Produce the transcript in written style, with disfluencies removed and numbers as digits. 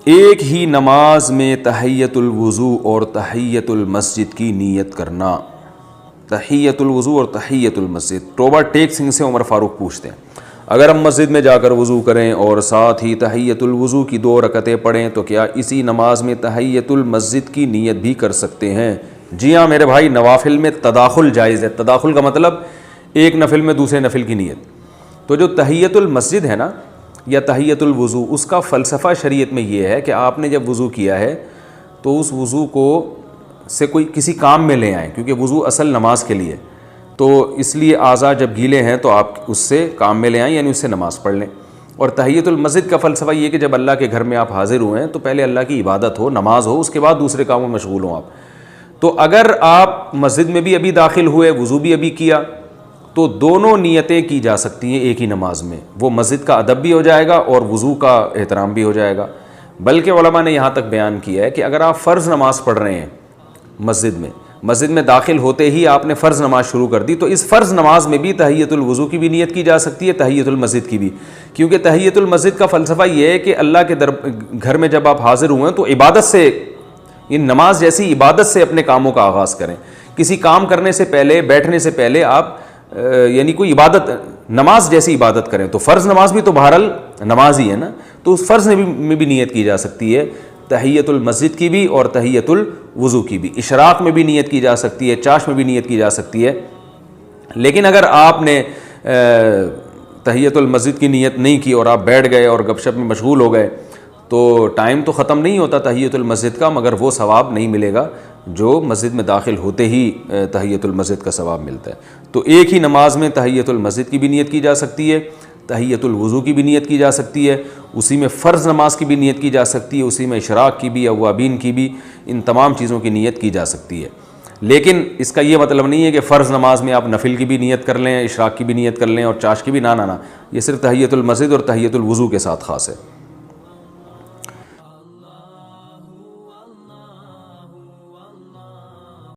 ایک ہی نماز میں تحیۃ الوضو اور تحیۃ المسجد کی نیت کرنا. تحیۃ الوضو اور تحیۃ المسجد. ٹوبہ ٹیک سنگھ سے عمر فاروق پوچھتے ہیں اگر ہم مسجد میں جا کر وضو کریں اور ساتھ ہی تحیۃ الوضو کی 2 رکعتیں پڑھیں تو کیا اسی نماز میں تحیۃ المسجد کی نیت بھی کر سکتے ہیں؟ جی ہاں میرے بھائی، نوافل میں تداخل جائز ہے. تداخل کا مطلب ایک نفل میں دوسرے نفل کی نیت. تو جو تحیۃ المسجد ہے نا یا تحیۃ الوضو، اس کا فلسفہ شریعت میں یہ ہے کہ آپ نے جب وضو کیا ہے تو اس وضو کو سے کوئی کسی کام میں لے آئیں، کیونکہ وضو اصل نماز کے لیے، تو اس لیے اعضاء جب گیلے ہیں تو آپ اس سے کام میں لے آئیں، یعنی اس سے نماز پڑھ لیں. اور تحیۃ المسجد کا فلسفہ یہ کہ جب اللہ کے گھر میں آپ حاضر ہوئے ہیں تو پہلے اللہ کی عبادت ہو، نماز ہو، اس کے بعد دوسرے کاموں میں مشغول ہوں آپ. تو اگر آپ مسجد میں بھی ابھی داخل ہوئے، وضو بھی ابھی کیا، تو دونوں نیتیں کی جا سکتی ہیں ایک ہی نماز میں. وہ مسجد کا ادب بھی ہو جائے گا اور وضو کا احترام بھی ہو جائے گا. بلکہ علماء نے یہاں تک بیان کیا ہے کہ اگر آپ فرض نماز پڑھ رہے ہیں مسجد میں داخل ہوتے ہی آپ نے فرض نماز شروع کر دی، تو اس فرض نماز میں بھی تحیۃ الوضو کی بھی نیت کی جا سکتی ہے، تحیۃ المسجد کی بھی. کیونکہ تحیۃ المسجد کا فلسفہ یہ ہے کہ اللہ کے گھر میں جب آپ حاضر ہوئے تو عبادت سے، ان نماز جیسی عبادت سے اپنے کاموں کا آغاز کریں. کسی کام کرنے سے پہلے، بیٹھنے سے پہلے آپ یعنی کوئی عبادت، نماز جیسی عبادت کریں. تو فرض نماز بھی تو بہرحال نماز ہی ہے نا، تو اس فرض میں بھی نیت کی جا سکتی ہے، تحیۃ المسجد کی بھی اور تحیۃ الوضو کی بھی. اشراق میں بھی نیت کی جا سکتی ہے، چاش میں بھی نیت کی جا سکتی ہے. لیکن اگر آپ نے تحیۃ المسجد کی نیت نہیں کی اور آپ بیٹھ گئے اور گپ شپ میں مشغول ہو گئے تو ٹائم تو ختم نہیں ہوتا تحیۃ المسجد کا، مگر وہ ثواب نہیں ملے گا جو مسجد میں داخل ہوتے ہی تحیۃ المسجد کا ثواب ملتا ہے. تو ایک ہی نماز میں تحیۃ المسجد کی بھی نیت کی جا سکتی ہے، تحیۃ الوضو کی بھی نیت کی جا سکتی ہے، اسی میں فرض نماز کی بھی نیت کی جا سکتی ہے، اسی میں اشراق کی بھی، اوابین کی بھی، ان تمام چیزوں کی نیت کی جا سکتی ہے. لیکن اس کا یہ مطلب نہیں ہے کہ فرض نماز میں آپ نفل کی بھی نیت کر لیں، اشراق کی بھی نیت کر لیں اور چاش کی بھی. نہ، یہ صرف تحیۃ المسجد اور تحیۃ الوضو کے ساتھ خاص ہے.